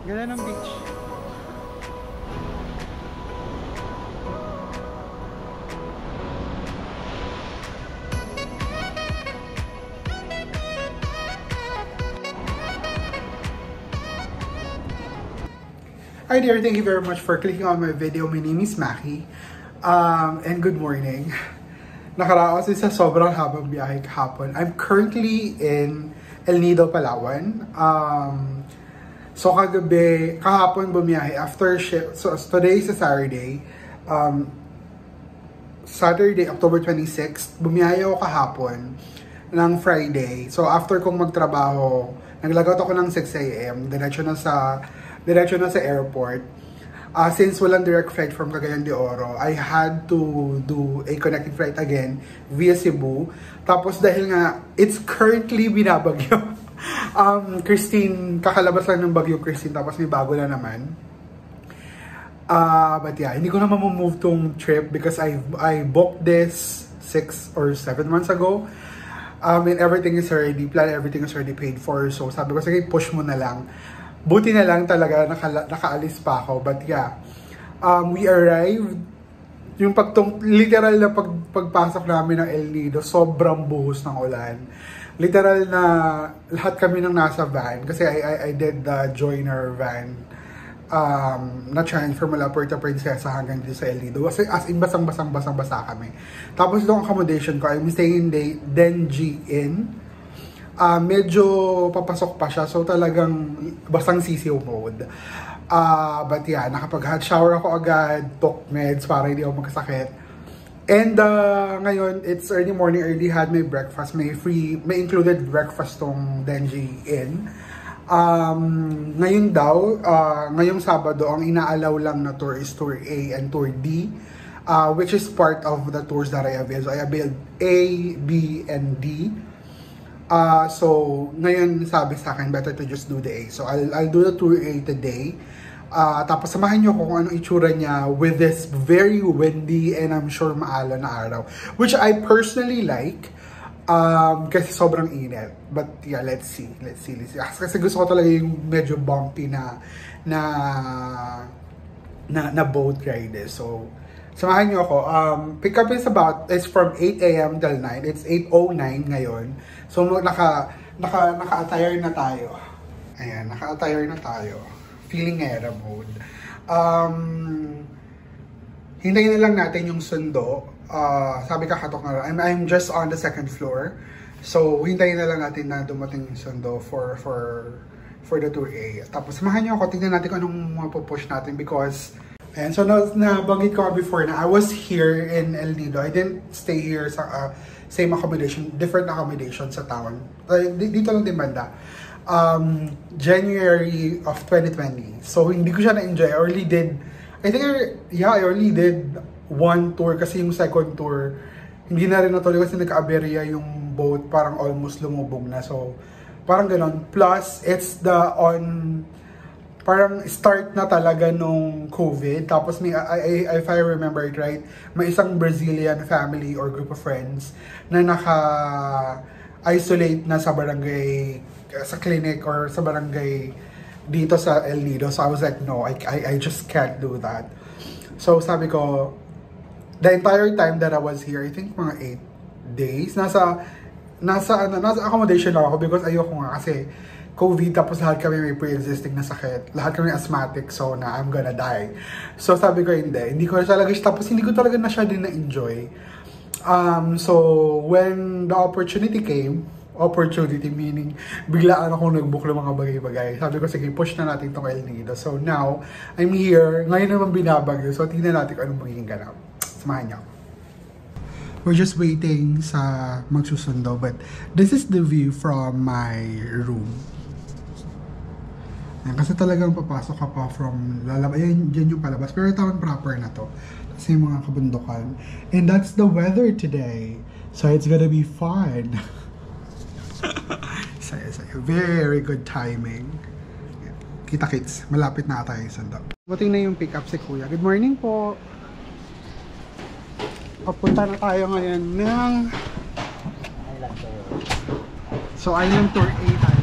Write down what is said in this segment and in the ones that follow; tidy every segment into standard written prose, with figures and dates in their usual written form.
Ganda ng beach. Hi there, thank you very much for clicking on my video. My name is Maki. And good morning. Nakaraos sa sobrang habang biyahe kahapon. I'm currently in El Nido, Palawan. So kahapon bumiyahe after shift. So today is a Saturday. Saturday, October 26th, bumiyahe ako kahapon ng Friday. So after kong magtrabaho, naglagot ako ng 6 AM. Diretso na sa airport. Since walang direct flight from Cagayan de Oro, I had to do a connecting flight again via Cebu. Tapos dahil nga, it's currently binabagyo. Christine, kakalabas lang ng bagyo Christine, tapos may bago na naman. But yeah, hindi ko na mamove tong trip because I booked this 6 or 7 months ago. And everything is already planned, everything is already paid for. So sabi ko, sige, push mo na lang. Buti na lang talaga nakaalis pa ako. But yeah, we arrived. Yung literal na pagpasok namin ng El Nido, sobrang buhos ng ulan. Literal na lahat kami nang nasa van. Kasi I did the joiner van. Na transfer mula Puerto Princesa hanggang dito sa El Nido. Kasi as in basang-basa kami. Tapos yung accommodation ko, I'm staying in Denji Inn. Medyo papasok pa siya, so talagang basang sisiw mode. But yeah, nakapag-hot shower ako agad, took meds para hindi ako magkasakit. And ngayon, it's early morning, I already had my breakfast. May included breakfast tong Denji Inn. Ngayon daw, ngayong Sabado, ang inaalaw lang na tour is Tour A and Tour D, which is part of the tours that I availed. So I availed A, B, and D. So, ngayon sabi sa akin, better to just do the A. So, I'll do the Tour A today. Tapos samahan nyo kung anong itsura niya with this very windy and I'm sure maalon na araw. Which I personally like. Kasi sobrang init. But yeah, let's see. Kasi gusto ko talaga yung medyo bumpy na boat ride. So, samahan nyo ako. Pick up is from 8 AM till 9. It's 8:09 ngayon. So, naka-attire na tayo. Ayan, naka-attire na tayo. Feeling era mode. Hintayin na lang natin yung sundo. Sabi kakatok na lang. I'm just on the 2nd floor. So, hintayin na lang natin na dumating yung sundo for the Tour A. Tapos, samahan nyo ako. Tingnan natin kung anong mapupush natin because and so nabanggit ko before na I was here in El Nido. I didn't stay here sa same accommodation, different accommodation sa town. Dito lang din banda. January of 2020. So hindi ko siya na-enjoy. I only did one tour kasi yung second tour hindi na rin natuloy kasi nagka-aberya yung boat, parang almost lumubog na. So parang ganon. Plus it's parang start na talaga nung COVID. Tapos if I remember it right, may isang Brazilian family or group of friends na naka-isolate na sa barangay, sa clinic or sa barangay dito sa El Nido. So I was like, no, I just can't do that. So sabi ko, the entire time that I was here, I think mga 8 days, nasa accommodation lang ako because ayoko nga kasi COVID, tapos lahat kami may pre-existing na sakit. Lahat kami asthmatic, so na I'm gonna die. So sabi ko hindi ko talaga siya, tapos hindi ko talaga na siya din na-enjoy. So when the opportunity came, meaning biglaan ako nag-book ng mga bagay-bagay. Sabi ko, sige, push na natin itong El Nido. So now, I'm here. Ngayon naman binabagyo. So tingnan natin kung anong magiging ganap. Samahan niyo. We're just waiting sa magsusundo, but this is the view from my room. Yan, kasi talagang papasok ka pa from lalabas. Yan yung palabas. Pero town proper na to. Kasi yung mga kabundukan. And that's the weather today. So it's gonna be fun. Saya. Very good timing. Yan. Kita kids, malapit na tayo sa sundo. Buting na yung pick up si Kuya. Good morning po. Papunta na tayo ngayon ng Island Tour A tayo.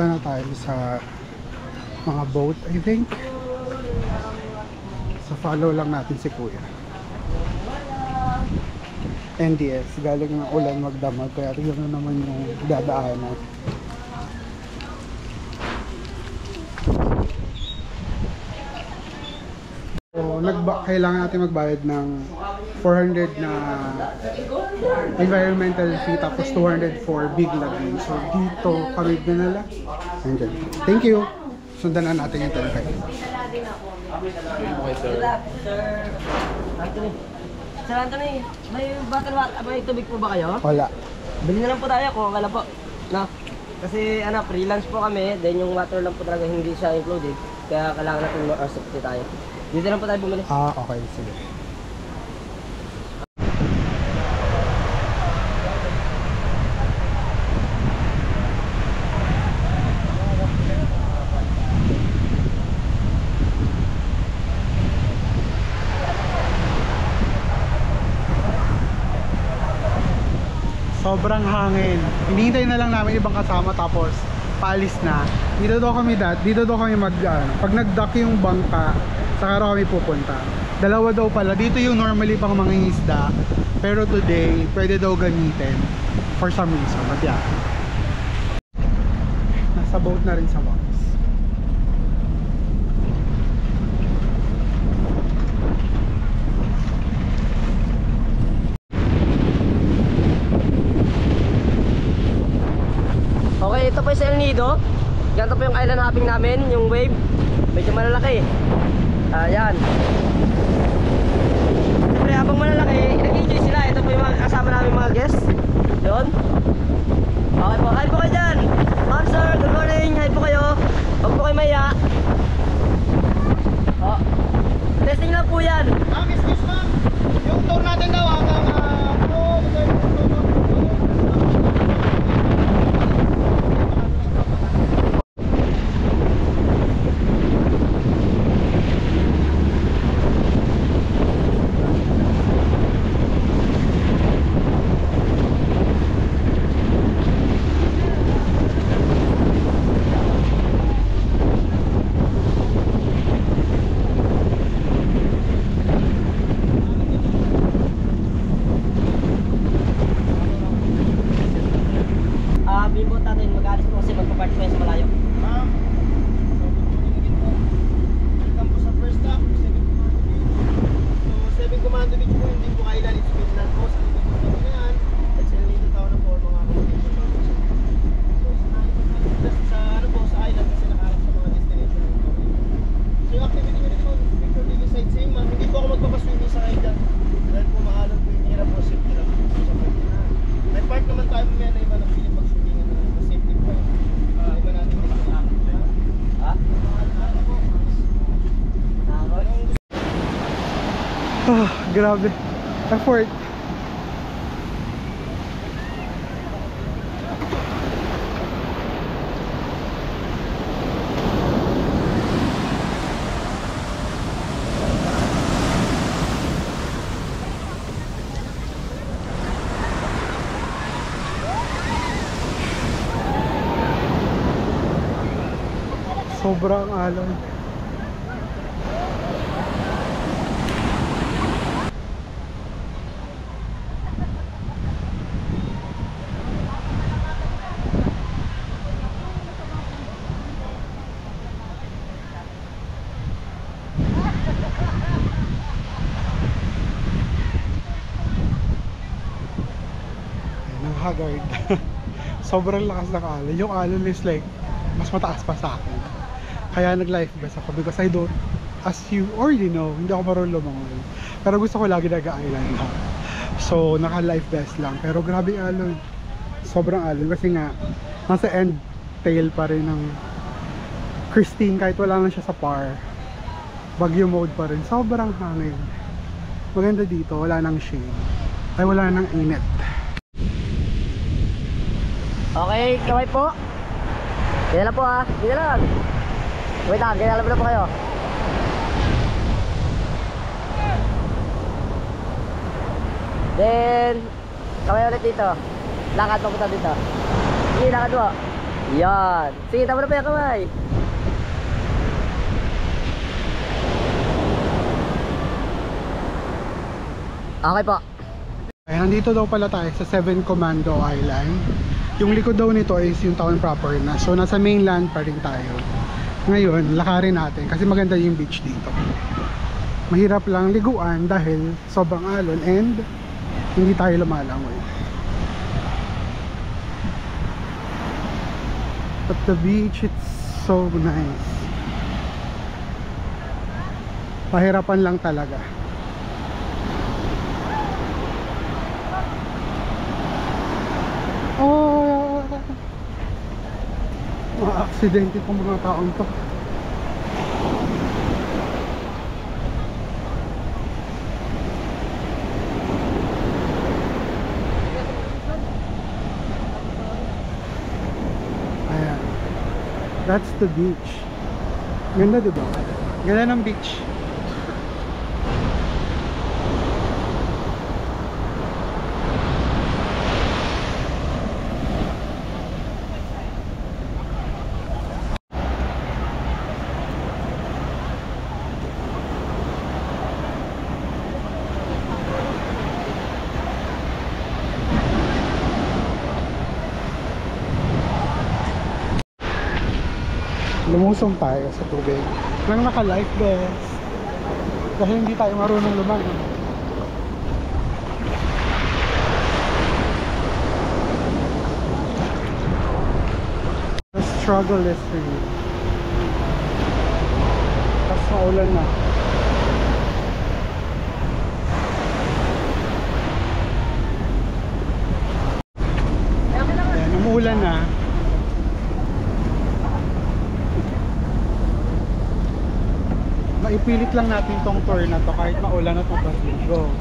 Punta na tayo sa mga boat, I think. So follow lang natin si Kuya. NDS, galing ng ulan magdamag, kaya tignan na naman yung dadaanan. So, kailangan natin magbayad ng 400 na environmental fee, tapos 200 for big lagoon. So dito kami dinala. Andyan. Thank you. Sundan na natin yung 10 kayo. Okay, sir. Anthony. Sir Anthony, may tubig po ba kayo? Wala. Bili na lang po tayo kung wala po. No? Kasi freelance po kami, then yung water lang po talaga hindi siya included. Kaya kailangan natin mag-accept tayo. Dito lang po tayo bumili. Okay, sige. Sobrang hangin. Hinihintay na lang namin ibang kasama tapos paalis na. Dito daw kami pag nag-dock yung bangka, saka raw kami pupunta. Dalawa daw pala. Dito yung normally pang mangingisda, pero today pwede daw gamitin for some reason. But yeah. Nasa boat na rin sa box. Okay, ito po yung El Nido. Ganito po yung island hopping namin, yung wave. Medyo malalaki. Ayan. Siyempre, habang malalaki, nag-enjoy sila. Ito po yung mga kasama namin mga guests. Yun. Okay po, hi po kayo dyan. Ma'am sir, good morning. Hi po kayo. Huwag po kayo maya. Testing lang po yan. Ma'am, excuse ma'am. Yung tour natin daw hanggang Bimbo natin, mag-alis po kasi magpa-party pa sa malayo. Ma'am, so good morning again po. Welcome po sa first stop, 7 Commando Beach. So 7 Commando Beach po, hindi po kailan, it's Finland po. Sa likod po na yan, at sa Nito Town na po, mga accommodation po. So sa sa island kasi nakaharap sa mga destination. So yung activity nyo rin po, picture taking sightseeing, ma'am. Hindi po ako magpapaswimming sa kayo dyan. Dahil po maalam po yung hirap po, safety lang po sa part. May part naman tayo mamaya na iba na piling mag-swimming. Safety po. Iba natin yung Ha? Grabe. Effort. Sobrang alon. Haggard. Sobrang lakas ng alon. Yung alon is like mas mataas pa sa akin. Kaya nag-life vest ako because I don't, as you already know, hindi ako marunong lumangoy. Pero gusto ko lagi nag-island ha. So naka-life vest lang. Pero grabe alon. Sobrang alon kasi nga nasa end tail pa rin ng Christine kahit wala na siya sa par. Bagyo mode pa rin. Sobrang hangin. Maganda dito, wala nang shade. Ay wala nang init. Okay, kamay po. Ganyan lang po ha. Ganyan lang. Wait lang, ganyan lang po kayo. Then, kamay ulit dito. Lakad papunta dito. Sige, lakad mo. Yan. Sige, tama na pa yung kamay. Okay po. Ay, nandito daw pala tayo sa 7 Commando Island. Yung likod daw nito is yung town proper na. So nasa mainland pa rin tayo. Ngayon, lakarin natin kasi maganda yung beach dito. Mahirap lang liguan dahil sobrang alon and hindi tayo lumalangoy. But the beach, it's so nice. Pahirapan lang talaga. Oh, mga aksidente pong mga taong to. Ayan, that's the beach. Ganda, diba? Ganda ng beach. Lumusong tayo sa tubig nang naka-life vest dahil hindi tayo marunong lumangoy. The struggle is real. Tapos maulan na. Ayan, umuulan na. Maipilit lang natin tong tour na to kahit maulan at mabasligo.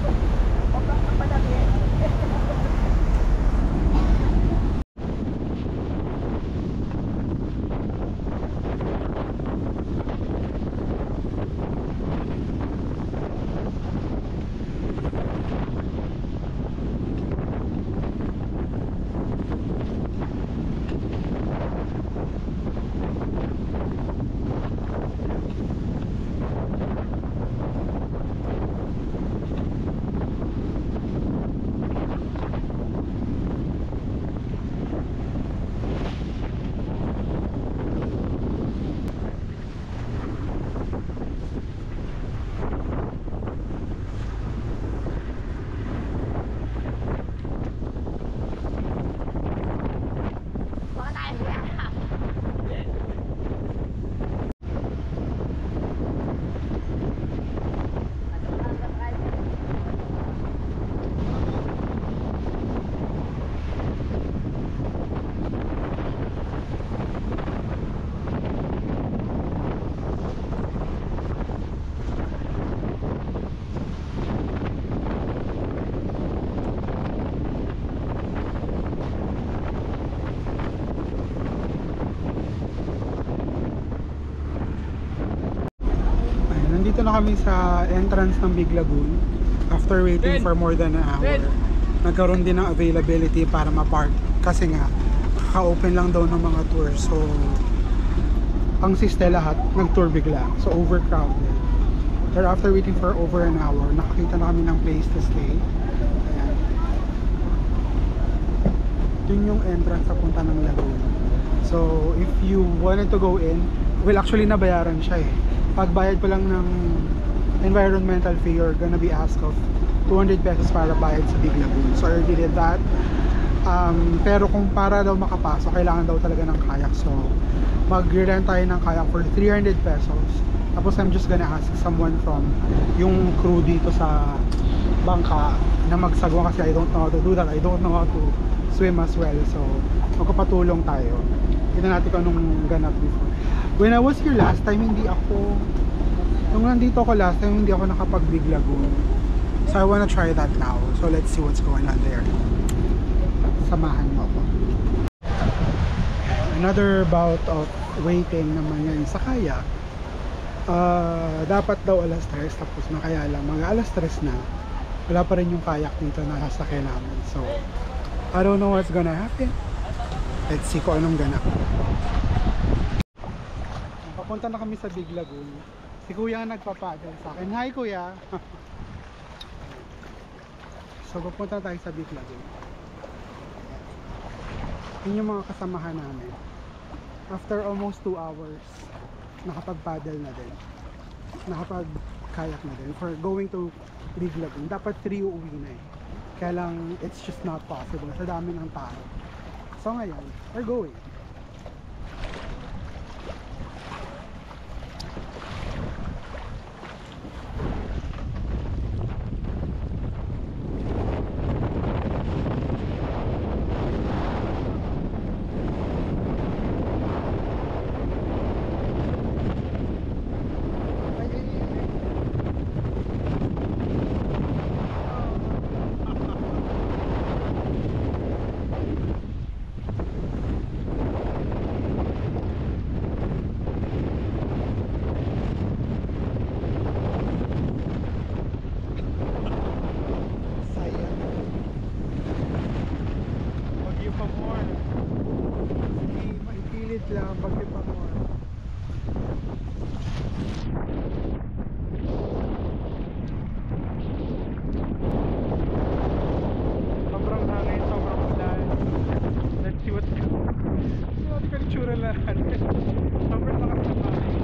Nandito na kami sa entrance ng Big Lagoon after waiting for more than an hour. Nagkaroon din ng availability para ma-park kasi nga kaka-open lang daw ng mga tours. So ang siste lahat nag-tour bigla. So overcrowded. Pero after waiting for over an hour, nakakita na kami ng place to stay. Ayan. Yun yung entrance sa punta ng lagoon. So if you wanted to go in, well actually nabayaran siya eh. Pagbayad pa lang ng environmental fee, you're gonna be asked of 200 pesos para bayad sa Big Lagoon. So I already did that. Pero kung para daw makapasok, kailangan daw talaga ng kayak. So mag-rent tayo ng kayak for 300 pesos. Tapos I'm just gonna ask someone from yung crew dito sa bangka na magsagwa kasi I don't know how to do that. I don't know how to swim as well. So magkapatulong tayo. Tignan natin kung anong ganap before. When I was here last time, nung nandito ako last time, hindi ako nakapag Big Lagoon. So I wanna try that now. So let's see what's going on there. Samahan mo ako. Another bout of waiting naman yan sa kayak. Dapat daw alas 3, tapos na kaya lang mga alas 3 na wala pa rin yung kayak dito na sasakyan namin. So I don't know what's gonna happen. Let's see kung anong ganap. papunta na kami sa Big Lagoon. Si kuya ang nagpapadal sa akin. Hi kuya! So papunta tayo sa Big Lagoon. Yun yung mga kasamahan namin. After almost 2 hours, nakapag-paddle na din. Nakapag-kayak na din. For going to Big Lagoon. Dapat 3 uuwi na eh. Kaya lang, it's just not possible. Sa dami ng tao. So ngayon, we're going. Lang bagyo pa mo. Sobrang hangin, sobrang ulan. Let's see what's itsura lang natin. Sobrang lakas ng hangin.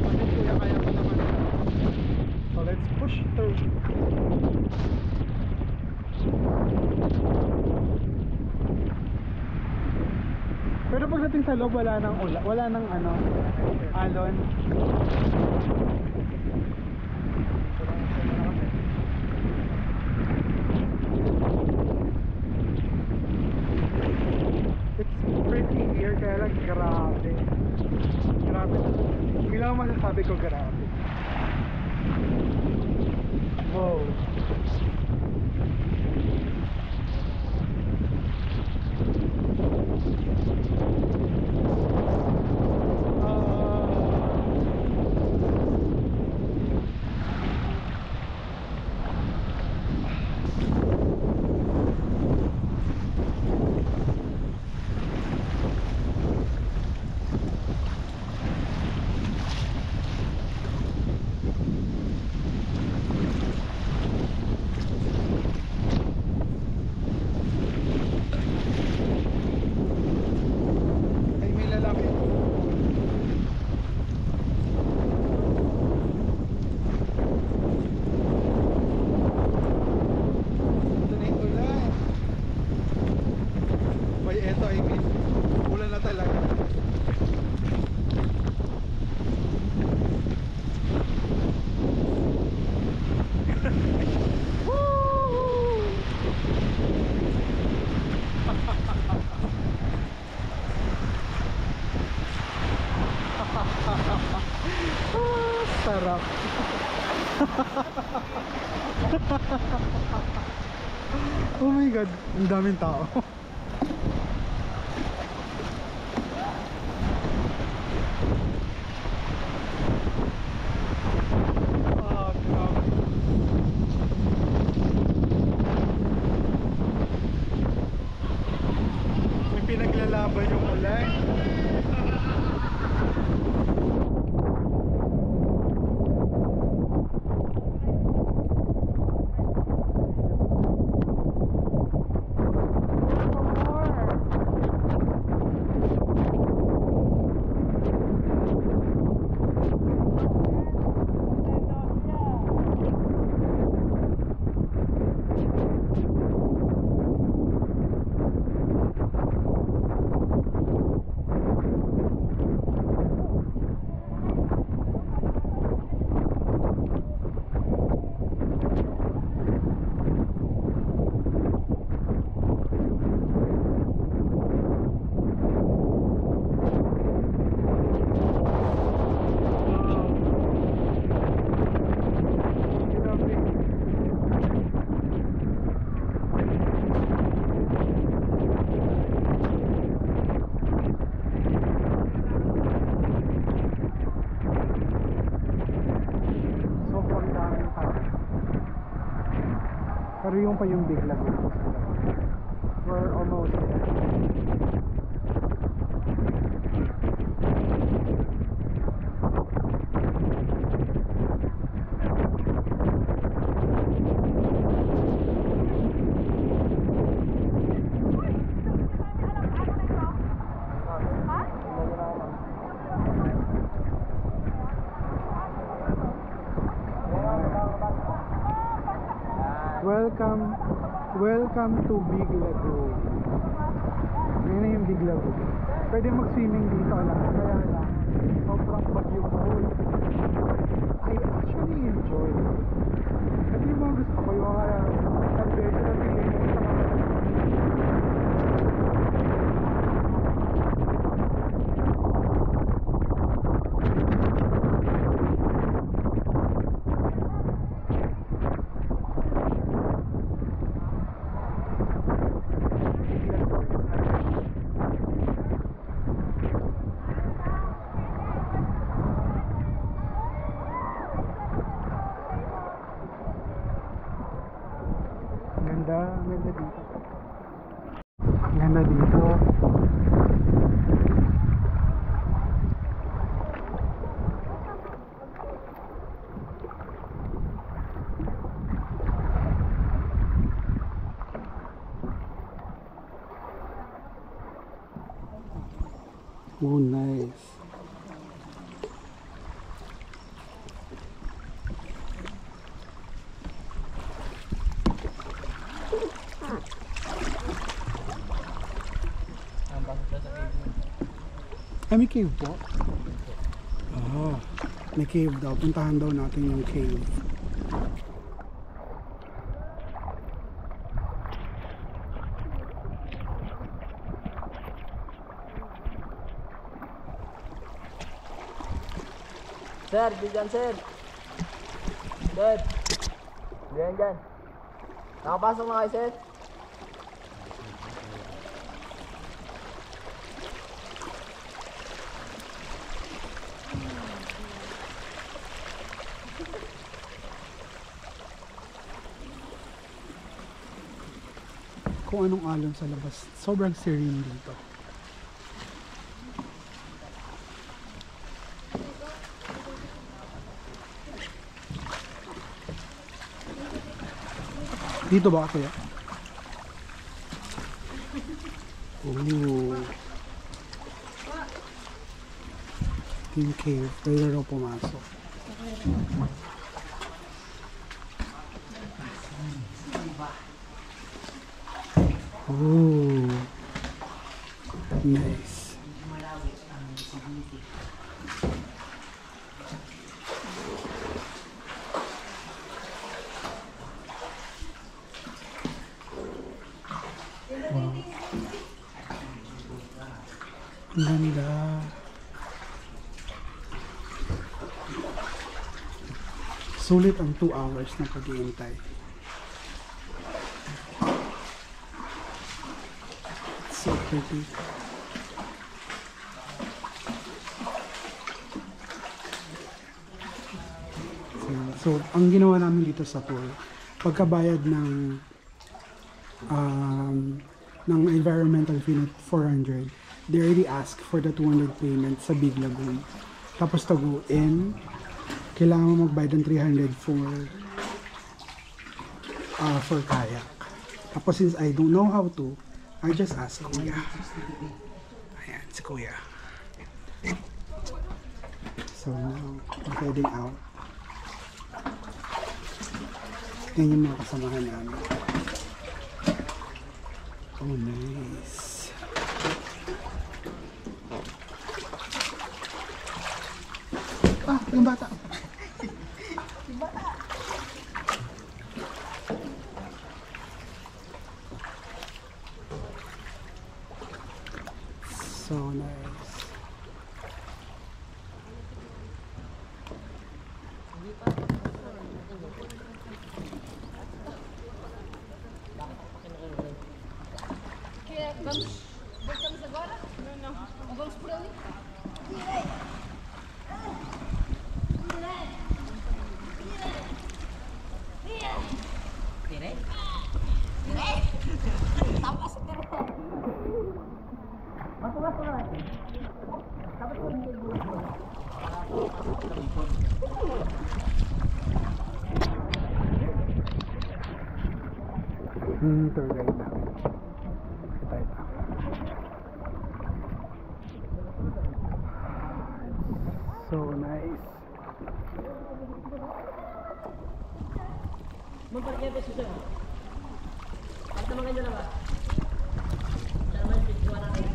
Bakit kuya kaya ko naman siya. So let's push through. Pero pagdating sa loob, wala nang alon. It's pretty here, kaya lang grabe. Grabe. Hindi lang masasabi ko grabe. Wow. Sarap. Oh my god, ang daming tao. May pinaglalaban yung ulan. Pero yung pa yung Big Lagoon. We're almost there. Welcome to Big Lagoon. Ngayon na yung Big Lagoon. Pwede mag-swimming dito lang. Kaya lang, sobrang bagyo cold. I actually enjoy. Ito yung mga gusto ko. Yung mga adventure na feeling mo sa mga Ang ganda dito. Oh, nice. May cave po? Oh, may cave daw. Puntahan daw natin yung cave. Sir, dyan sir. Sir. Dyan. Nakapasok na kayo sir? Kung anong alon sa labas. Sobrang serene dito. Dito ba kuya? Ooh. Yung cave. Pwede raw pumasok. Ooh. Nice. Wow. Ang ganda. Sulit ang 2 hours na pag-iintay. So pretty. So, ang ginawa namin dito sa tour, pagkabayad ng environmental fee na 400, they already ask for the 200 payment sa Big Lagoon. Tapos to go in, kailangan mo magbayad ng 300 for kayak. Tapos since I don't know how to, I just ask Kuya. Ayan, si Kuya. So now, I'm heading out. Yan yung mga kasamahan namin. Oh, nice. Ah, yung bata. Yung bata. So nice. Vamos agora? Não. Vamos por ali? Tour guide na. Ito. So nice. Mampalik yung peso siya. At naman kayo na ba? Siya naman yung peso natin.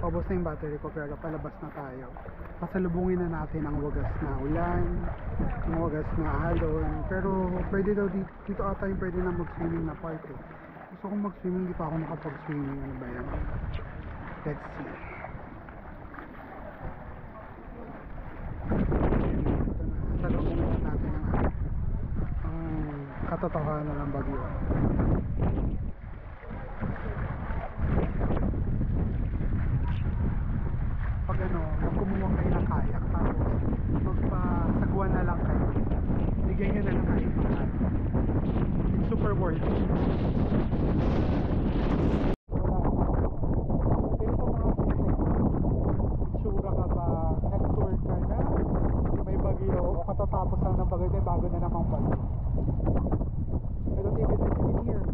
Paubos na yung battery ko pero palabas na tayo. Pasalubungin na natin ang wagas na ulan, ang wagas na alon. Pero pwede daw dito ata yung pwede na mag-swimming na part eh. Gusto kong mag-swimming, di pa ako nakapag-swimming. Ano ba yan? Let's see. Ito na, salubungin na natin ang katotohanan ng bagyo. Pag kumuha kayo ng kayak tapos magpasagwan na lang kayo, bigyan nyo na lang kayo mahal. It's super worth it. Ganito mga itsura ka ba nag-tour ka na may bagyo o katatapos lang ng bagyo bago na namang bagyo. I don't even live in here.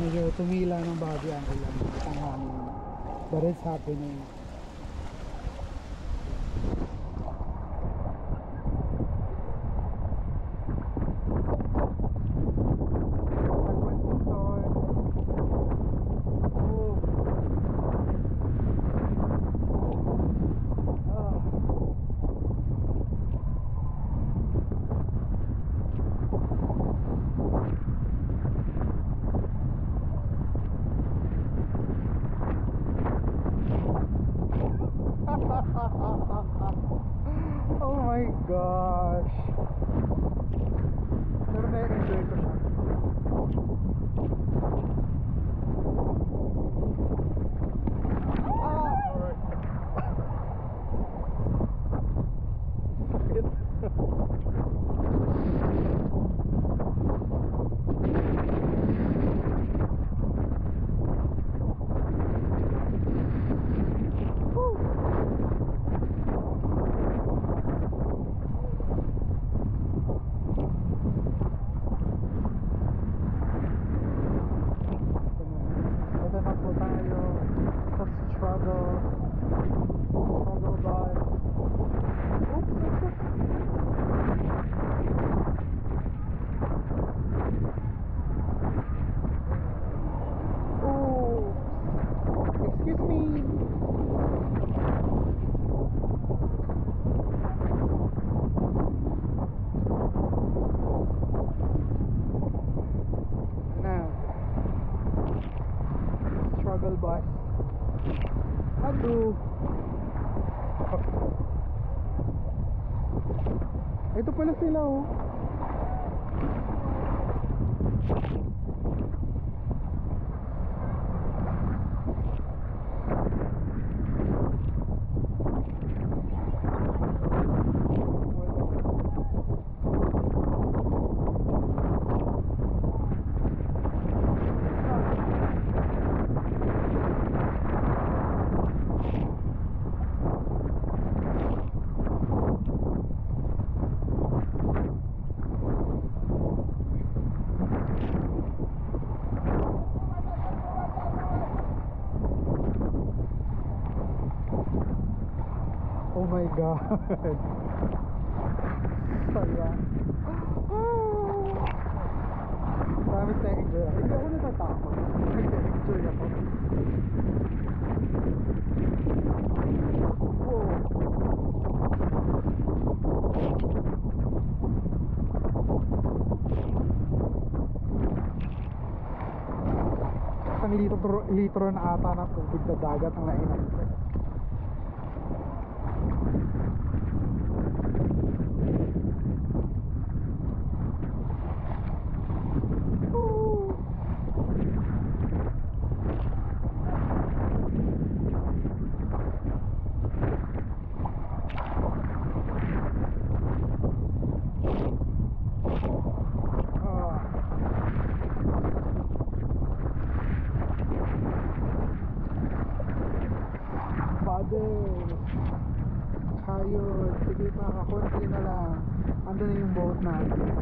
Medyo tumila ng bagyo ang ulan ang hangin. But it's happening. Oh my gosh. Pero na-enjoy ko siya. Alright. Sakit. 2. Ito pala sila oh. Oh my god. Saya. Promise na enjoy ako. Hindi ako natatakot. Nag-enjoy ako. Isang litro na ata ng tubig na dagat ang nainom ko. Hayod, sige pa, kakunti na lang. Ando na yung boat natin.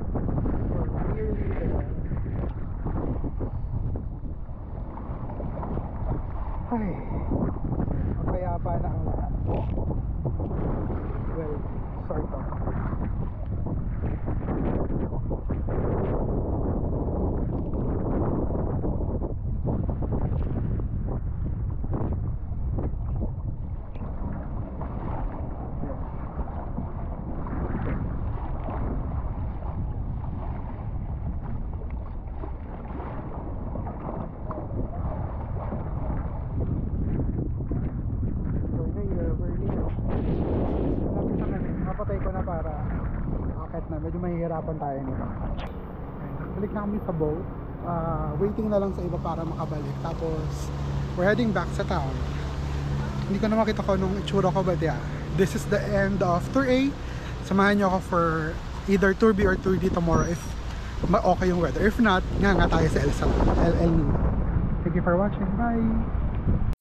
Nearly there. Ay, mapayapa na ang lahat. Well, sort of. Medyo mahihirapan tayo nito. Balik na kami sa boat. Waiting na lang sa iba para makabalik. Tapos, we're heading back sa town. Hindi ko na makita ko nung itsura ko, but yeah, this is the end of Tour A. Samahan nyo ako for either Tour B or Tour D tomorrow if okay yung weather. If not, nga tayo sa El Nido. Thank you for watching. Bye!